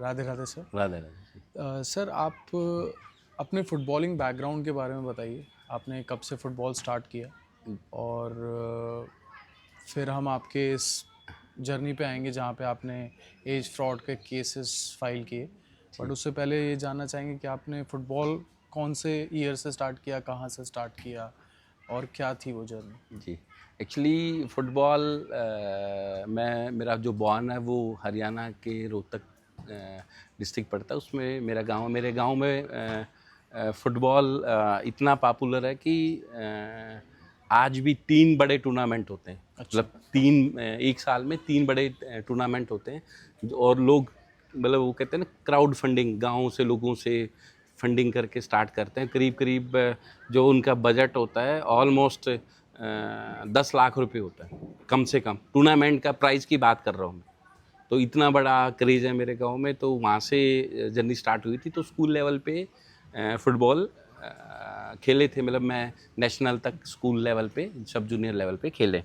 Radhe Radhe sir. Radhe Radhe. Sir आप अपने footballing background के बारे में बताइए। आपने कब से फुटबॉल स्टार्ट किया और फिर हम आपके इस जर्नी पे आएंगे जहाँ पे आपने एज फ्रॉड के केसेस फाइल किए। बट उससे पहले ये जानना चाहेंगे कि आपने फुटबॉल कौन से ईयर से स्टार्ट किया, कहाँ से स्टार्ट किया और क्या थी वो जर्नी? जी, एक्चुअली फ़ुटबॉल मेरा जो बॉर्न है वो हरियाणा के रोहतक डिस्ट्रिक्ट पड़ता है। उसमें मेरे गांव में फ़ुटबॉल इतना पॉपुलर है कि आज भी 3 बड़े टूर्नामेंट होते हैं। अच्छा। मतलब 3 एक साल में 3 बड़े टूर्नामेंट होते हैं। और लोग मतलब वो कहते हैं ना, क्राउड फंडिंग, गाँव से लोगों से फंडिंग करके स्टार्ट करते हैं। करीब करीब जो उनका बजट होता है ऑलमोस्ट 10 लाख रुपए होता है कम से कम। टूर्नामेंट का प्राइस की बात कर रहा हूँ मैं। तो इतना बड़ा क्रेज़ है मेरे गांव में, तो वहाँ से जर्नी स्टार्ट हुई थी। तो स्कूल लेवल पे फुटबॉल खेले थे। मतलब मैं नेशनल तक स्कूल लेवल पे, सब जूनियर लेवल पे खेले।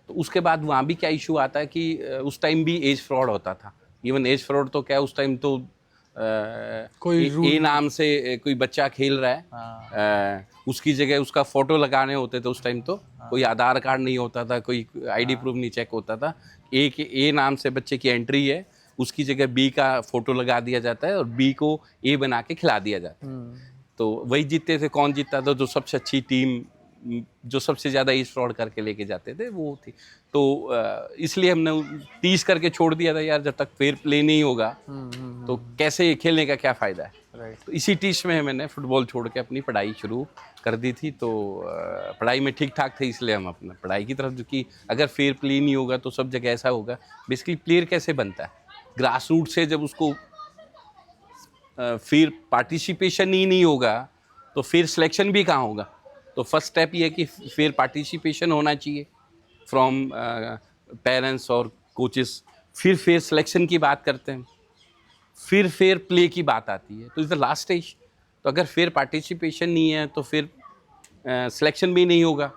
तो उसके बाद वहाँ भी क्या इशू आता है कि उस टाइम भी एज फ्रॉड होता था। इवन एज फ्रॉड तो क्या, उस टाइम तो कोई रूल ए नहीं। नाम से कोई बच्चा खेल रहा है, हाँ। उसकी जगह उसका फोटो लगाने होते थे उस टाइम। तो कोई आधार कार्ड नहीं होता था, कोई आईडी प्रूफ नहीं चेक होता था। ए नाम से बच्चे की एंट्री है, उसकी जगह बी का फोटो लगा दिया जाता है और बी को ए बना के खिला दिया जाता है। तो वही जीतते थे। कौन जीतता था? जो सबसे अच्छी टीम, जो सबसे ज़्यादा एज फ्रॉड करके लेके जाते थे, वो थी। तो इसलिए हमने 30 करके छोड़ दिया था यार, जब तक फेयर प्ले नहीं होगा तो कैसे खेलने का क्या फ़ायदा है। राइट। तो इसी टीच में मैंने फुटबॉल छोड़ के अपनी पढ़ाई शुरू कर दी थी। तो पढ़ाई में ठीक ठाक थे, इसलिए हम अपना पढ़ाई की तरफ, जो कि अगर फेयर प्ले नहीं होगा तो सब जगह ऐसा होगा। बेसिकली प्लेयर कैसे बनता है? ग्रास रूट से जब उसको फिर पार्टिसिपेशन ही नहीं होगा तो फिर सिलेक्शन भी कहाँ होगा? तो फर्स्ट स्टेप ये है कि फिर पार्टिसिपेशन होना चाहिए फ्रॉम पेरेंट्स और कोचेस। फिर सिलेक्शन की बात करते हैं, फिर फेयर प्ले की बात आती है। तो इज़ द लास्ट स्टेज। तो अगर फिर पार्टिसिपेशन नहीं है तो फिर सिलेक्शन भी नहीं होगा।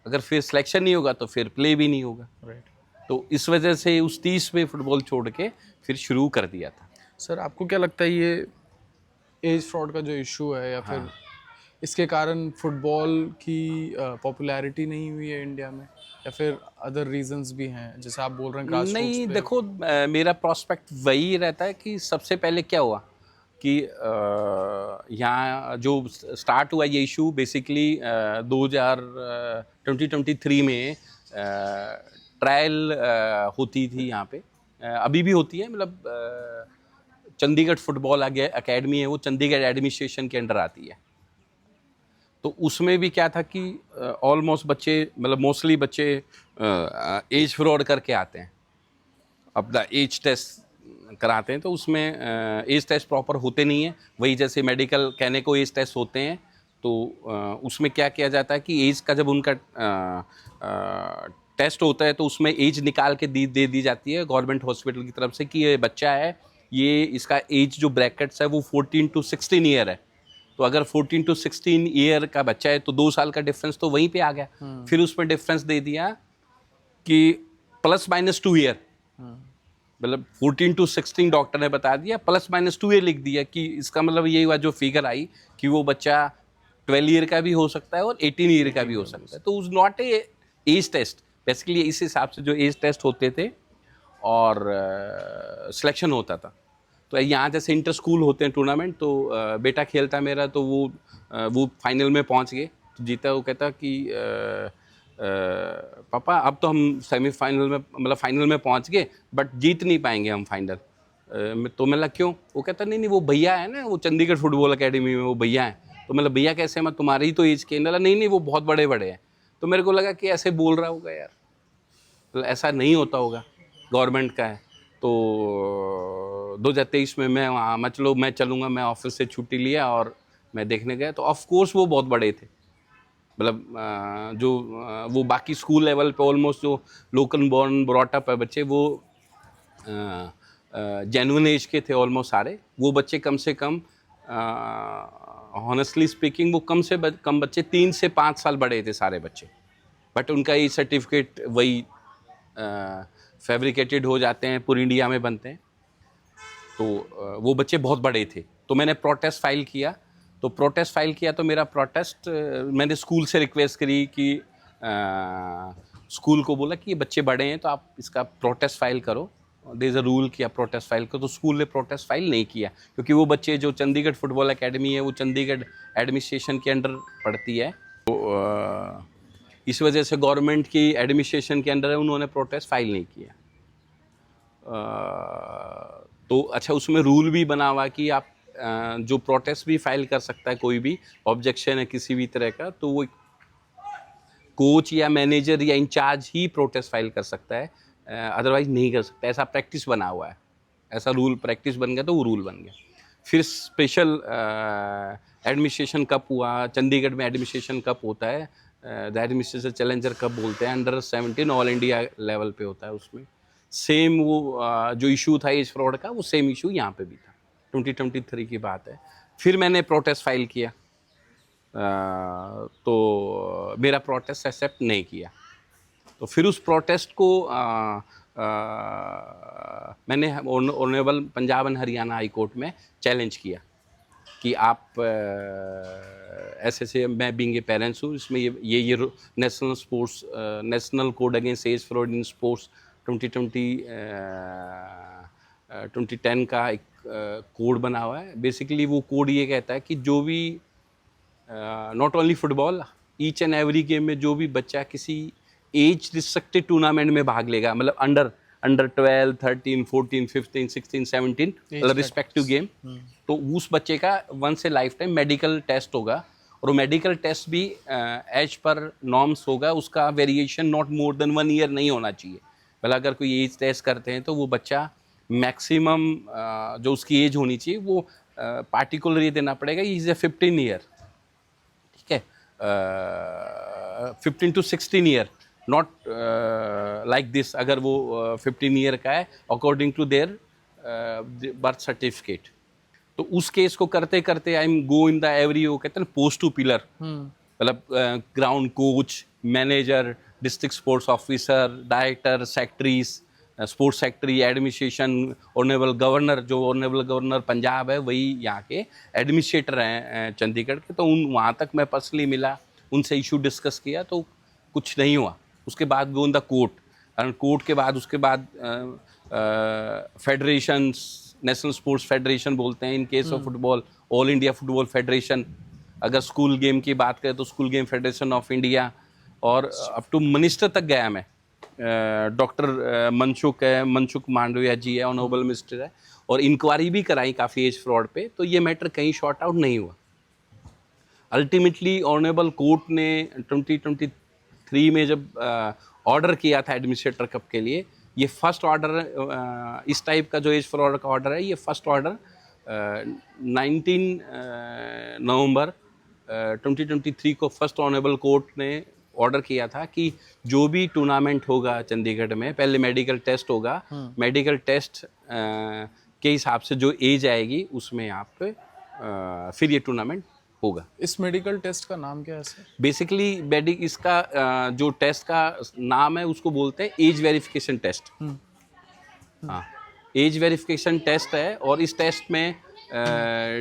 अगर फिर सिलेक्शन नहीं होगा तो फिर प्ले भी नहीं होगा। राइट। तो इस वजह से उस 30 में फुटबॉल छोड़ के फिर शुरू कर दिया था। सर आपको क्या लगता है ये एज फ्रॉड का जो इशू है या फिर इसके कारण फुटबॉल की पॉपुलैरिटी नहीं हुई है इंडिया में, या फिर अदर रीजंस भी हैं जैसे आप बोल रहे हैं ग्रास रूट्स नहीं, पे? देखो, मेरा प्रोस्पेक्ट वही रहता है कि सबसे पहले क्या हुआ कि यहाँ जो स्टार्ट हुआ ये इशू बेसिकली 2023 में ट्रायल होती थी यहाँ पे। अभी भी होती है। मतलब चंडीगढ़ फुटबॉल अकेडमी है, वो चंडीगढ़ एडमिनिस्ट्रेशन के अंडर आती है। तो उसमें भी क्या था कि ऑलमोस्ट बच्चे, मतलब मोस्टली बच्चे एज फ्रॉड करके आते हैं, अपना एज टेस्ट कराते हैं। तो उसमें एज टेस्ट प्रॉपर होते नहीं है। वही जैसे मेडिकल कहने को एज टेस्ट होते हैं, तो उसमें क्या किया जाता है कि एज का जब उनका टेस्ट होता है तो उसमें एज निकाल के दे दी जाती है गवर्नमेंट हॉस्पिटल की तरफ से कि ये बच्चा है, ये इसका एज जो ब्रैकेट्स है वो 14 to 16 ईयर है। तो अगर 14 to 16 ईयर का बच्चा है तो 2 साल का डिफरेंस तो वहीं पे आ गया। फिर उसमें डिफरेंस दे दिया कि +- 2 ईयर। मतलब 14 to 16 डॉक्टर ने बता दिया, +- 2 ईयर लिख दिया कि इसका मतलब ये हुआ जो फिगर आई कि वो बच्चा 12 ईयर का भी हो सकता है और 18 ईयर का भी हो सकता है। तो was not a age test. Basically इस हिसाब से जो एज टेस्ट होते थे और सिलेक्शन होता था। तो यहाँ जैसे इंटर स्कूल होते हैं टूर्नामेंट, तो बेटा खेलता मेरा, तो वो फाइनल में पहुँच गए। तो जीता, वो कहता कि पापा अब तो हम सेमीफाइनल में, मतलब फाइनल में पहुँच गए, बट जीत नहीं पाएंगे हम फाइनल। तो मैं लगा क्यों? वो कहता नहीं नहीं, वो भैया है ना, वो चंडीगढ़ फुटबॉल अकेडमी में वो भैया है। तो मतलब भैया कैसे? मैं तुम्हारी ही तो एज के। नहीं नहीं, वो बहुत बड़े बड़े हैं। तो मेरे को लगा कि ऐसे बोल रहा होगा यार, तो ऐसा नहीं होता होगा, गवर्नमेंट का है। तो 2023 में मैं चलूँगा, मैं ऑफिस से छुट्टी लिया और मैं देखने गया। तो ऑफ कोर्स वो बहुत बड़े थे। मतलब वो बाकी स्कूल लेवल पे ऑलमोस्ट जो लोकल बॉर्न ब्रॉटअप है बच्चे, वो जेन्युइन एज के थे ऑलमोस्ट सारे। वो बच्चे कम से कम, हॉनेस्टली स्पीकिंग, वो कम बच्चे 3 से 5 साल बड़े थे सारे बच्चे। बट उनका ये सर्टिफिकेट वही फैब्रिकेटेड हो जाते हैं, पूरी इंडिया में बनते हैं। तो वो बच्चे बहुत बड़े थे, तो मैंने प्रोटेस्ट फाइल किया। तो मेरा प्रोटेस्ट मैंने स्कूल से रिक्वेस्ट करी कि स्कूल को बोला कि ये बच्चे बड़े हैं तो आप इसका प्रोटेस्ट फाइल करो, देयर इज़ अ रूल कि आप प्रोटेस्ट फाइल करो। तो स्कूल ने प्रोटेस्ट फाइल नहीं किया, क्योंकि वो बच्चे जो चंडीगढ़ फुटबॉल एकेडमी है वो चंडीगढ़ एडमिनिस्ट्रेशन के अंडर पड़ती है, तो इस वजह से गवर्नमेंट की एडमिनिस्ट्रेशन के अंडर है, उन्होंने प्रोटेस्ट फाइल नहीं किया। तो अच्छा, उसमें रूल भी बना हुआ कि आप जो प्रोटेस्ट भी फाइल कर सकता है, कोई भी ऑब्जेक्शन है किसी भी तरह का, तो वो कोच या मैनेजर या इंचार्ज ही प्रोटेस्ट फाइल कर सकता है, अदरवाइज नहीं कर सकता। ऐसा प्रैक्टिस बना हुआ है, ऐसा रूल प्रैक्टिस बन गया, तो वो रूल बन गया। फिर स्पेशल एडमिनिस्ट्रेशन कप हुआ, चंडीगढ़ में एडमिनिस्ट्रेशन कप होता है, द एडमिनिस्ट्रेशन चैलेंजर कप बोलते हैं, अंडर 17 ऑल इंडिया लेवल पे होता है। उसमें सेम वो जो इशू था एज फ्रॉड का, वो सेम इशू यहाँ पे भी था। 2023 की बात है। फिर मैंने प्रोटेस्ट फाइल किया, तो मेरा प्रोटेस्ट एक्सेप्ट नहीं किया। तो फिर उस प्रोटेस्ट को मैंने honourable Punjab and Haryana high court में चैलेंज किया कि आप ऐसे मैं बीइंग ए पेरेंट्स हूँ, इसमें ये national sports national code against age fraud in sports 2010 का एक कोड बना हुआ है। बेसिकली वो कोड ये कहता है कि जो भी not only football, each and every game में जो भी बच्चा किसी एज रिस्ट्रिक्टेड टूर्नामेंट में भाग लेगा, मतलब अंडर 12, 13, 14, 15, 16, 17 मतलब रिस्पेक्टिव गेम, तो उस बच्चे का once a life time medical test होगा, और वो मेडिकल टेस्ट भी एज पर नॉर्म्स होगा, उसका variation not more than 1 year नहीं होना चाहिए। मतलब अगर कोई एज टेस्ट करते हैं तो वो बच्चा मैक्सिमम जो उसकी एज होनी चाहिए वो पार्टिकुलर ये देना पड़ेगा, इज ए 15 ईयर, ठीक है, 15 to 16 year, not like this. अगर वो 15 ईयर का है according to their birth certificate, तो उस केस को करते करते I am go in the every, वो कहते हैं पोस्ट टू पिलर, मतलब ground coach, manager, district sports officer, director, secretaries, sports secretary, administration, honourable governor, जो ऑनरेबल गवर्नर पंजाब है वही यहाँ के एडमिनिस्ट्रेटर हैं चंडीगढ़ के। तो वहाँ तक मैं पर्सनली मिला, उनसे इशू डिस्कस किया, तो कुछ नहीं हुआ। उसके बाद गो इन द कोर्ट, और कोर्ट के बाद उसके बाद फेडरेशन, नेशनल स्पोर्ट्स फेडरेशन बोलते हैं in case of football, all India football federation. अगर स्कूल गेम की बात करें तो school game federation of India, और अप टू मिनिस्टर तक गया मैं। डॉक्टर मनसुख मांडविया जी है, ऑनरेबल मिनिस्टर है, और इंक्वायरी भी कराई काफ़ी एज फ्रॉड पे, तो ये मैटर कहीं शॉर्ट आउट नहीं हुआ। अल्टीमेटली ऑनरेबल कोर्ट ने 2023 में जब ऑर्डर किया था एडमिनिस्ट्रेटर कप के लिए, ये फर्स्ट ऑर्डर, इस टाइप का जो एज फ्रॉड का ऑर्डर है, ये फर्स्ट ऑर्डर 19 नवंबर 2023 को फर्स्ट ऑनरेबल कोर्ट ने ऑर्डर किया था कि जो भी टूर्नामेंट होगा चंडीगढ़ में, पहले मेडिकल टेस्ट होगा, मेडिकल टेस्ट के हिसाब से जो एज आएगी उसमें आप फिर ये टूर्नामेंट होगा। इस मेडिकल टेस्ट का नाम क्या है सर? बेसिकली इसका जो टेस्ट का नाम है उसको बोलते हैं एज वेरिफिकेशन टेस्ट। हाँ, एज वेरिफिकेशन टेस्ट है, और इस टेस्ट में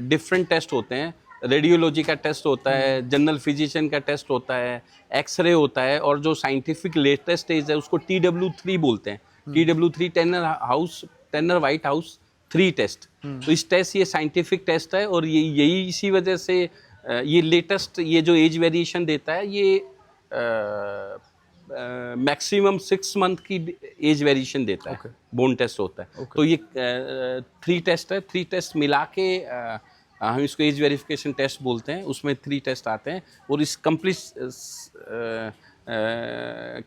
डिफरेंट टेस्ट होते हैं। रेडियोलॉजी का टेस्ट होता है, जनरल फिजिशियन का टेस्ट होता है, एक्सरे होता है, और जो साइंटिफिक लेटेस्ट एज है उसको TW3 बोलते हैं। TW3 tenor white house 3 test. तो इस टेस्ट, ये साइंटिफिक टेस्ट है, और यही इसी वजह से ये लेटेस्ट, ये जो एज वेरिएशन देता है, ये मैक्सिमम 6 मंथ की एज वेरिएशन देता है। बोन टेस्ट होता है। तो ये 3 टेस्ट है, 3 टेस्ट मिला के हम इसको एज वेरिफिकेशन टेस्ट बोलते हैं। उसमें 3 टेस्ट आते हैं, और इस कंप्लीट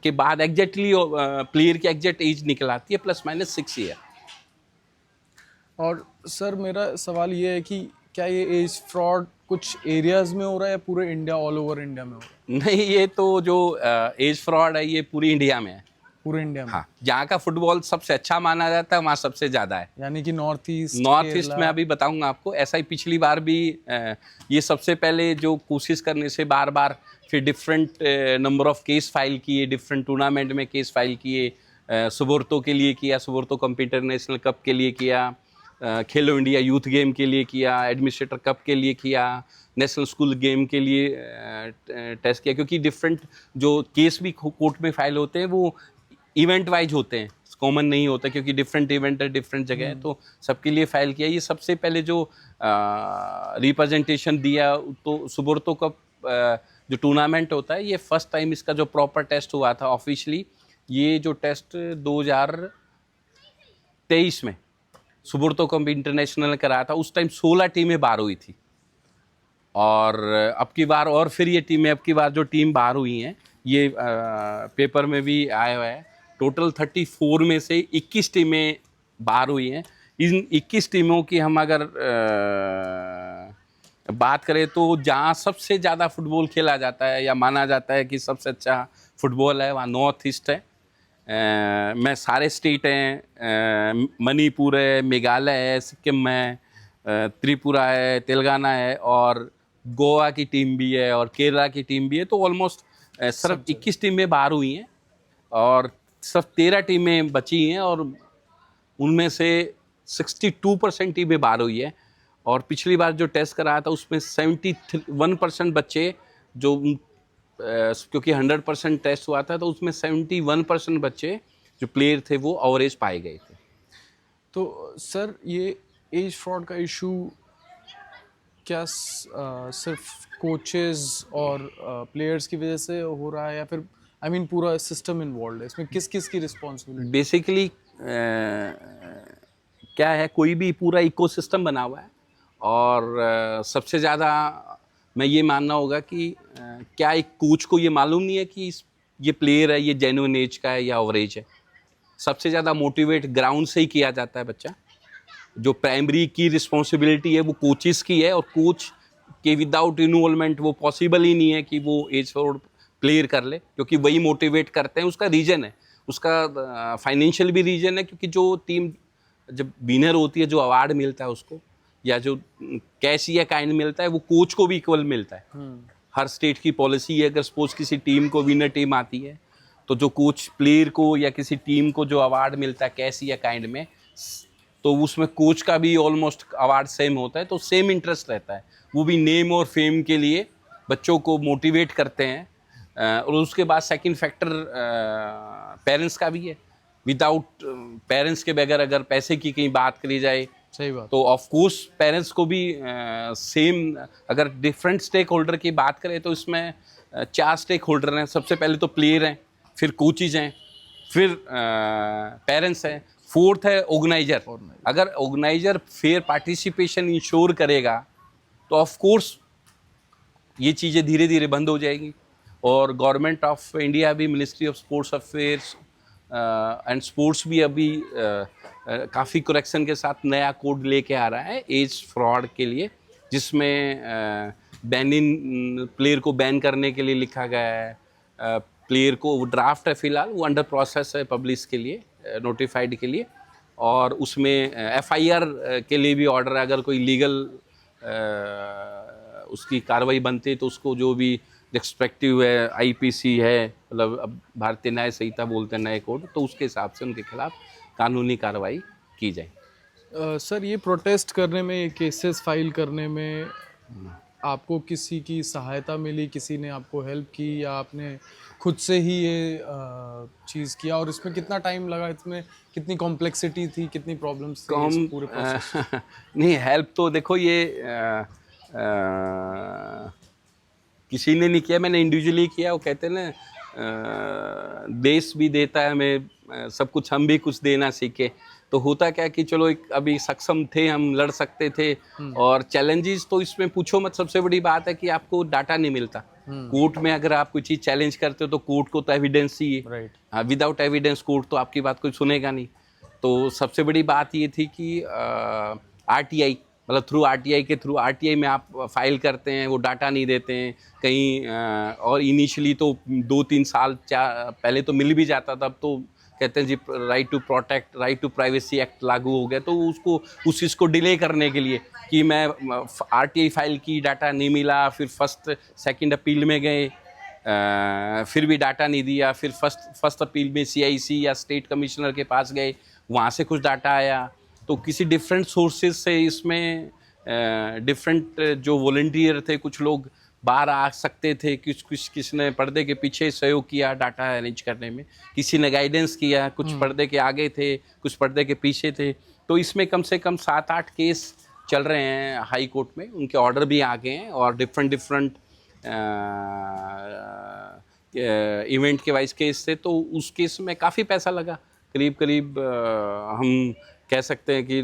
के बाद एग्जैक्टली प्लेयर की एग्जैक्ट एज निकल आती है, ±6 ईयर। और सर मेरा सवाल ये है कि क्या ये एज फ्रॉड कुछ एरियाज में हो रहा है या पूरे इंडिया, ऑल ओवर इंडिया में हो रहा है? नहीं, ये तो जो एज फ्रॉड है ये पूरी इंडिया में है। पूरे इंडिया में? हाँ, जहाँ का फुटबॉल सबसे अच्छा माना जाता है वहाँ सबसे ज़्यादा है। यानी कि नॉर्थ ईस्ट में अभी बताऊंगा आपको। ऐसा ही पिछली बार भी ये सबसे पहले जो कोशिश करने से बार बार फिर different number of case file किए, डिफरेंट टूर्नामेंट में केस फाइल किए, सुबोर्तो के लिए किया, सुबोर्तो कप इंटरनेशनल कप के लिए किया, खेलो इंडिया यूथ गेम के लिए किया, एडमिनिस्ट्रेटर कप के लिए किया, नेशनल स्कूल गेम के लिए टेस्ट किया, क्योंकि डिफरेंट जो केस भी कोर्ट में फाइल होते हैं वो इवेंट वाइज होते हैं, कॉमन नहीं होता, क्योंकि डिफरेंट इवेंट है, डिफरेंट जगह है, तो सबके लिए फाइल किया। ये सबसे पहले जो रिप्रेजेंटेशन दिया, तो सुब्रतो कप जो टूर्नामेंट होता है, ये फर्स्ट टाइम इसका जो प्रॉपर टेस्ट हुआ था ऑफिशियली, ये जो टेस्ट 2023 में सुब्रतो कप इंटरनेशनल कराया था, उस टाइम 16 टीमें बाहर हुई थी, और अब की बार और फिर ये टीमें, अब की बार जो टीम बाहर हुई हैं, ये पेपर में भी आया हुआ है, टोटल 34 में से 21 टीमें बाहर हुई हैं। इन 21 टीमों की हम अगर बात करें तो जहाँ सबसे ज़्यादा फुटबॉल खेला जाता है या माना जाता है कि सबसे अच्छा फुटबॉल है, वहाँ नॉर्थ ईस्ट है। में सारे स्टेट हैं, मणिपुर है, मेघालय है, सिक्किम है, त्रिपुरा है, तेलंगाना है, और गोवा की टीम भी है, और केरला की टीम भी है। तो ऑलमोस्ट सिर्फ 21 टीमें बाहर हुई हैं और सिर्फ 13 टीमें बची हैं, और उनमें से 62% टीमें बाहर हुई है। और पिछली बार जो टेस्ट कराया था उसमें 71% बच्चे जो क्योंकि 100% टेस्ट हुआ था, तो उसमें 71% बच्चे जो प्लेयर थे वो एवरेज पाए गए थे। तो सर ये एज फ्रॉड का इशू क्या सिर्फ कोचेस और प्लेयर्स की वजह से हो रहा है, या फिर पूरा सिस्टम इन्वॉल्व है इसमें? किस किस की रिस्पॉन्सिबिलिटी? बेसिकली क्या है, कोई भी पूरा इकोसिस्टम बना हुआ है, और सबसे ज़्यादा मैं ये मानना होगा कि क्या एक कोच को ये मालूम नहीं है कि ये प्लेयर है, ये जेन्युइन एज का है या एवरेज है। सबसे ज़्यादा मोटिवेट ग्राउंड से ही किया जाता है बच्चा। जो प्राइमरी की रिस्पॉन्सिबिलिटी है वो कोचेस की है, और कोच के विदाउट इन्वॉल्वमेंट वो पॉसिबल ही नहीं है कि वो एज फॉरवर्ड प्लेयर कर ले, क्योंकि वही मोटिवेट करते हैं। उसका रीजन है, उसका फाइनेंशियल भी रीजन है, क्योंकि जो टीम जब विनर होती है, जो अवार्ड मिलता है उसको, या जो कैश या काइंड मिलता है, वो कोच को भी इक्वल मिलता है। हर स्टेट की पॉलिसी है, अगर सपोज किसी टीम को विनर टीम आती है, तो जो कोच प्लेयर को या किसी टीम को जो अवार्ड मिलता है कैश या काइंड में, तो उसमें कोच का भी ऑलमोस्ट अवार्ड सेम होता है। तो सेम इंटरेस्ट रहता है, वो भी नेम और फेम के लिए बच्चों को मोटिवेट करते हैं। और उसके बाद सेकंड फैक्टर पेरेंट्स का भी है। विदाउट पेरेंट्स के बगैर अगर पैसे की कहीं बात करी जाए, सही बात, तो ऑफ कोर्स पेरेंट्स को भी सेम, अगर डिफरेंट स्टेक होल्डर की बात करें तो इसमें 4 स्टेक होल्डर हैं। सबसे पहले तो प्लेयर हैं, फिर कोचेज हैं, फिर पेरेंट्स हैं, फोर्थ है ऑर्गेनाइजर। अगर ऑर्गेनाइजर फेयर पार्टिसिपेशन इंश्योर करेगा तो ऑफ कोर्स ये चीज़ें धीरे धीरे बंद हो जाएगी। और गवर्नमेंट ऑफ इंडिया भी, ministry of sports affairs and sports भी अभी काफ़ी करेक्शन के साथ नया कोड लेके आ रहा है एज फ्रॉड के लिए, जिसमें बैनिंग प्लेयर को बैन करने के लिए लिखा गया है। प्लेयर को, वो ड्राफ्ट है फिलहाल, वो अंडर प्रोसेस है पब्लिश के लिए, नोटिफाइड के लिए। और उसमें FIR के लिए भी ऑर्डर है। अगर कोई लीगल उसकी कार्रवाई बनती है तो उसको जो भी रिस्पेक्टिव है, IPC है, मतलब अब भारतीय न्याय संहिता बोलते हैं नए कोड, तो उसके हिसाब से उनके खिलाफ कानूनी कार्रवाई की जाए। सर ये प्रोटेस्ट करने में, ये केसेस फाइल करने में आपको किसी की सहायता मिली? किसी ने आपको हेल्प की, या आपने खुद से ही ये चीज़ किया? और इसमें कितना टाइम लगा? इसमें कितनी कॉम्प्लेक्सिटी थी, कितनी प्रॉब्लम्स थी इस पूरे प्रोसेस? नहीं, हेल्प तो देखो ये किसी ने नहीं किया, मैंने इंडिविजुअली किया। वो कहते हैं ना, देश भी देता है हमें सब कुछ, हम भी कुछ देना सीखे। तो होता क्या कि चलो एक अभी सक्षम थे, हम लड़ सकते थे। और चैलेंजेस तो इसमें पूछो मत। सबसे बड़ी बात है कि आपको डाटा नहीं मिलता। कोर्ट में अगर आप कोई चीज़ चैलेंज करते हो तो कोर्ट को तो एविडेंस चाहिए। राइट। हाँ, विदाउट एविडेंस कोर्ट तो आपकी बात कोई सुनेगा नहीं। तो सबसे बड़ी बात ये थी कि RTI, मतलब थ्रू RTI के थ्रू, RTI में आप फाइल करते हैं, वो डाटा नहीं देते हैं कहीं। और इनिशियली तो 2-3 साल पहले तो मिल भी जाता था। अब तो कहते हैं जी right to protect, right to privacy act लागू हो गया, तो उसको उस चीज़ को डिले करने के लिए कि मैं RTI फाइल की, डाटा नहीं मिला, फिर फर्स्ट सेकंड अपील में गए, फिर भी डाटा नहीं दिया, फिर फर्स्ट अपील में CIC या स्टेट कमिश्नर के पास गए, वहाँ से कुछ डाटा आया, तो किसी डिफरेंट सोर्सेज से इसमें डिफरेंट जो वॉलंटियर थे, कुछ लोग बाहर आ सकते थे, किसी ने पर्दे के पीछे सहयोग किया डाटा अरेंज करने में, किसी ने गाइडेंस किया, कुछ पर्दे के आगे थे, कुछ पर्दे के पीछे थे। तो इसमें कम से कम 7-8 केस चल रहे हैं हाई कोर्ट में, उनके ऑर्डर भी आ गए हैं और डिफरेंट इवेंट के वाइज केस थे। तो उस केस में काफ़ी पैसा लगा, करीब करीब हम कह सकते हैं कि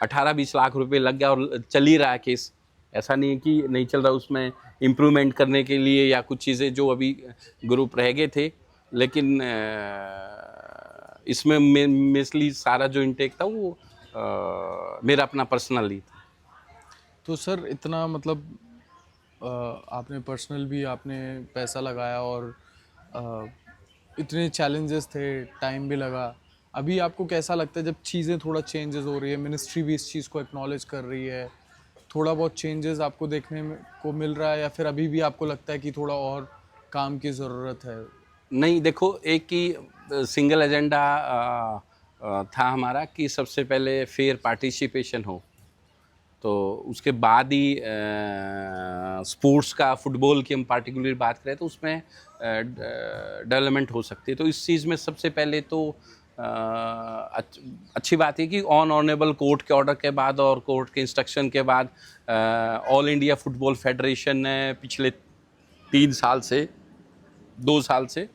18-20 लाख रुपए लग गया और चल ही रहा है केस। ऐसा नहीं है कि नहीं चल रहा, उसमें इम्प्रूवमेंट करने के लिए या कुछ चीज़ें जो अभी ग्रुप रह गए थे, लेकिन इसमें मेनली सारा जो इनटेक था वो मेरा अपना पर्सनली था। तो सर इतना मतलब आपने पर्सनल भी आपने पैसा लगाया और इतने चैलेंजेस थे, टाइम भी लगा। अभी आपको कैसा लगता है जब चीज़ें थोड़ा चेंजेस हो रही है, मिनिस्ट्री भी इस चीज़ को एक्नॉलेज कर रही है, थोड़ा बहुत चेंजेस आपको देखने में को मिल रहा है, या फिर अभी भी आपको लगता है कि थोड़ा और काम की ज़रूरत है? नहीं, देखो, एक ही सिंगल एजेंडा था हमारा कि सबसे पहले फेयर पार्टिसिपेशन हो, तो उसके बाद ही स्पोर्ट्स का, फुटबॉल की हम पार्टिकुलर बात करें तो उसमें डेवलपमेंट हो सकती है। तो इस चीज़ में सबसे पहले तो अच्छी बात है कि ऑनरेबल कोर्ट के ऑर्डर के बाद और कोर्ट के इंस्ट्रक्शन के बाद ऑल इंडिया फुटबॉल फेडरेशन ने पिछले 2 साल से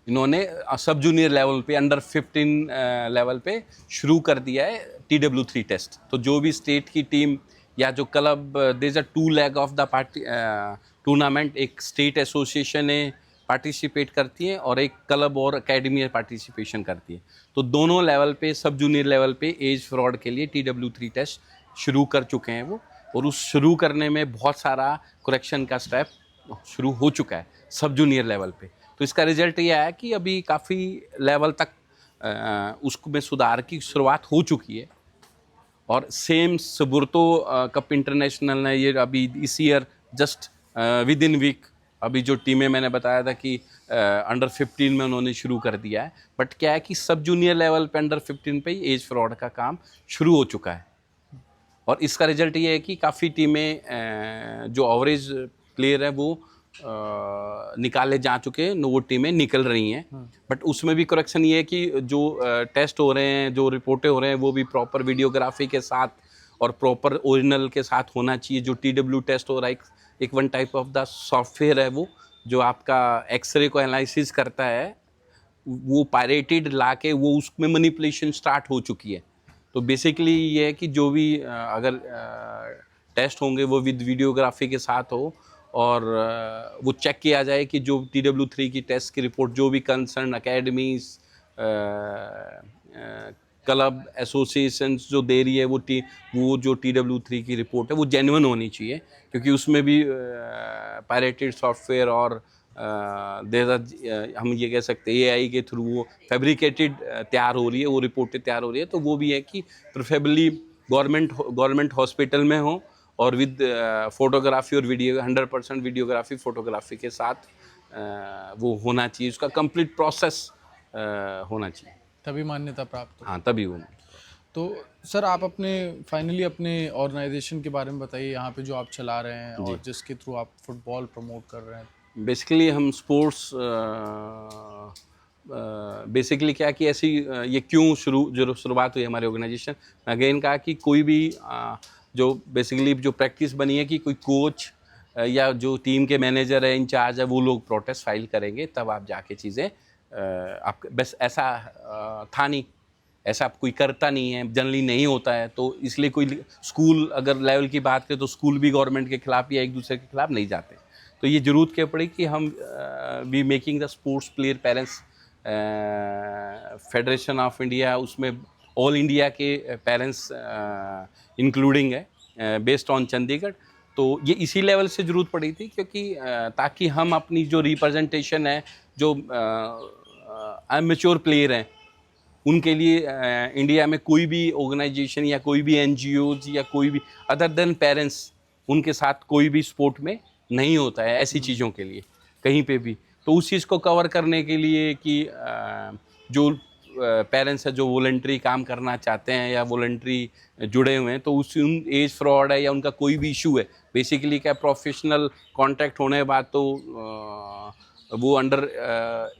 इन्होंने सब जूनियर लेवल पे, अंडर 15 लेवल पे शुरू कर दिया है TW3 टेस्ट। तो जो भी स्टेट की टीम या जो club, there is a 2 leg of the tournament, एक स्टेट एसोसिएशन पार्टिसिपेट करती है और एक क्लब और एकेडमी पार्टिसिपेशन करती है। तो दोनों लेवल पे, सब जूनियर लेवल पे एज फ्रॉड के लिए TW3 टेस्ट शुरू कर चुके हैं वो, और उस शुरू करने में बहुत सारा करेक्शन का स्टेप शुरू हो चुका है सब जूनियर लेवल पे। तो इसका रिजल्ट ये आया कि अभी काफ़ी लेवल तक उसमें सुधार की शुरुआत हो चुकी है। और सेम सुब्रतो कप इंटरनेशनल ने ये अभी इस year just within week, अभी जो टीमें मैंने बताया था कि अंडर 15 में उन्होंने शुरू कर दिया है। बट क्या है कि सब जूनियर लेवल पे अंडर 15 पे ही एज फ्रॉड का काम शुरू हो चुका है, और इसका रिजल्ट ये है कि काफ़ी टीमें जो एवरेज प्लेयर है वो निकाले जा चुके हैं, वो टीमें निकल रही हैं। बट उसमें भी करेक्शन ये है कि जो टेस्ट हो रहे हैं, जो रिपोर्टें हो रहे हैं, वो भी प्रॉपर वीडियोग्राफी के साथ और प्रॉपर ओरिजिनल के साथ होना चाहिए। जो TW टेस्ट हो रहा है, एक one type of the software है वो, जो आपका एक्सरे को एनालिसिस करता है, वो पायरेटेड ला के वो उसमें मैनिपुलेशन स्टार्ट हो चुकी है। तो बेसिकली ये है कि जो भी अगर टेस्ट होंगे वो विद वीडियोग्राफी के साथ हो, और वो चेक किया जाए कि जो TW3 की टेस्ट की रिपोर्ट जो भी कंसर्न अकेडमीज, क्लब, एसोसिएशंस जो दे रही है, वो जो TW3 की रिपोर्ट है वो जेन्युइन होनी चाहिए, क्योंकि उसमें भी पायरेटेड सॉफ्टवेयर और हम ये कह सकते हैं AI के थ्रू वो फैब्रिकेटेड तैयार हो रही है, वो रिपोर्टें तैयार हो रही है। तो वो भी है कि प्रेफरेबली गवर्नमेंट हॉस्पिटल में हो और विद फोटोग्राफी और वीडियो, 100% वीडियोग्राफी फोटोग्राफी के साथ वो होना चाहिए, उसका कंप्लीट प्रोसेस होना चाहिए, तभी मान्यता प्राप्त हो। हाँ तभी होना। तो सर आप अपने फाइनली अपने ऑर्गेनाइजेशन के बारे में बताइए, यहाँ पे जो आप चला रहे हैं और जिसके थ्रू आप फुटबॉल प्रमोट कर रहे हैं। बेसिकली हम स्पोर्ट्स बेसिकली क्या कि ऐसी ये क्यों शुरुआत हुई हमारे ऑर्गेनाइजेशन, अगेन कहा कि कोई भी जो बेसिकली जो प्रैक्टिस बनी है कि कोई कोच या जो टीम के मैनेजर है, इंचार्ज है, वो लोग प्रोटेस्ट फाइल करेंगे तब आप जाके चीज़ें आप, बस ऐसा था नहीं, ऐसा कोई करता नहीं है, जनरली नहीं होता है। तो इसलिए कोई स्कूल अगर लेवल की बात करें तो स्कूल भी गवर्नमेंट के खिलाफ या एक दूसरे के खिलाफ नहीं जाते। तो ये जरूरत क्या पड़ी कि हम we making the sports player parents federation of India, उसमें ऑल इंडिया के पेरेंट्स इंक्लूडिंग है, बेस्ड ऑन चंडीगढ़। तो ये इसी लेवल से ज़रूरत पड़ी थी, क्योंकि ताकि हम अपनी जो रिप्रेजेंटेशन है, जो अनमेच्योर प्लेयर हैं, उनके लिए इंडिया में कोई भी ऑर्गेनाइजेशन या कोई भी NGOs या कोई भी अदर देन पेरेंट्स, उनके साथ कोई भी स्पोर्ट में नहीं होता है ऐसी चीज़ों के लिए कहीं पे भी। तो उस चीज़ को कवर करने के लिए कि जो पेरेंट्स है जो वॉलंटरी काम करना चाहते हैं या वॉलंटरी जुड़े हुए हैं, तो उस एज फ्रॉड है या उनका कोई भी इशू है, बेसिकली क्या प्रोफेशनल कॉन्टैक्ट होने के बाद तो वो अंडर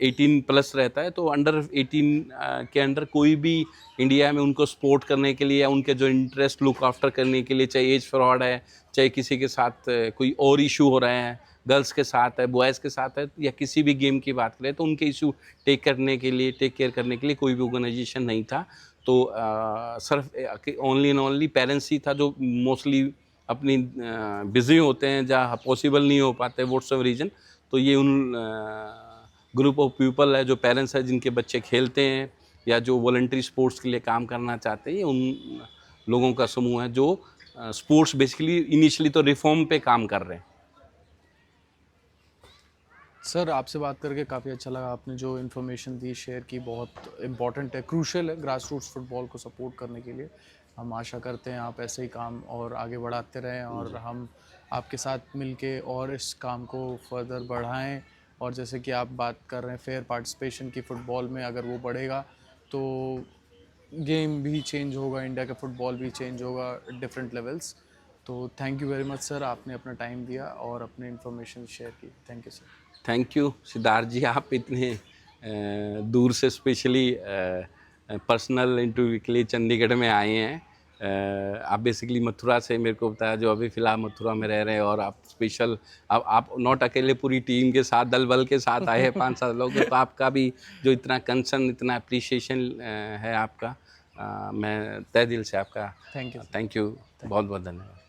18 प्लस रहता है, तो अंडर 18 के अंडर कोई भी इंडिया में उनको सपोर्ट करने के लिए या उनके जो इंटरेस्ट लुक आफ्टर करने के लिए, चाहे एज फ्रॉड है, चाहे किसी के साथ कोई और इशू हो रहे हैं, गर्ल्स के साथ है, बॉयज़ के साथ है, या किसी भी गेम की बात करें, तो उनके इशू टेक केयर करने के लिए कोई भी ऑर्गेनाइजेशन नहीं था। तो सिर्फ ओनली एंड ओनली पेरेंट्स ही था जो मोस्टली अपनी बिज़ी होते हैं, जहाँ पॉसिबल नहीं हो पाते व्हाट्सएवर रीज़न। तो ये उन ग्रुप ऑफ पीपल है जो पेरेंट्स है जिनके बच्चे खेलते हैं या जो वॉलंटरी स्पोर्ट्स के लिए काम करना चाहते हैं, ये उन लोगों का समूह है जो स्पोर्ट्स बेसिकली इनिशियली तो रिफॉर्म पे काम कर रहे हैं। सर आपसे बात करके काफ़ी अच्छा लगा, आपने जो इन्फॉर्मेशन दी शेयर की बहुत इम्पॉर्टेंट है, क्रूशियल है ग्रास रूट्स फुटबॉल को सपोर्ट करने के लिए। हम आशा करते हैं आप ऐसे ही काम और आगे बढ़ाते रहें और हम आपके साथ मिलके और इस काम को फर्दर बढ़ाएं। और जैसे कि आप बात कर रहे हैं फेयर पार्टिसिपेशन की फ़ुटबॉल में, अगर वो बढ़ेगा तो गेम भी चेंज होगा, इंडिया का फुटबॉल भी चेंज होगा डिफरेंट लेवल्स। तो thank you very much sir, आपने अपना टाइम दिया और अपने इन्फॉर्मेशन शेयर की। Thank you sir. Thank you Siddharth ji, आप इतने दूर से स्पेशली पर्सनल इंटरव्यू के लिए चंडीगढ़ में आए हैं। आप बेसिकली मथुरा से, मेरे को बताया, जो अभी फ़िलहाल मथुरा में रह रहे हैं, और आप स्पेशल आप नॉट अकेले, पूरी टीम के साथ, दल बल के साथ आए हैं, 5-7 लोग, तो आपका भी जो इतना कंसर्न, इतना अप्रिसिएशन है आपका, मैं तहे दिल से आपका थैंक यू। थैंक यू, बहुत बहुत धन्यवाद।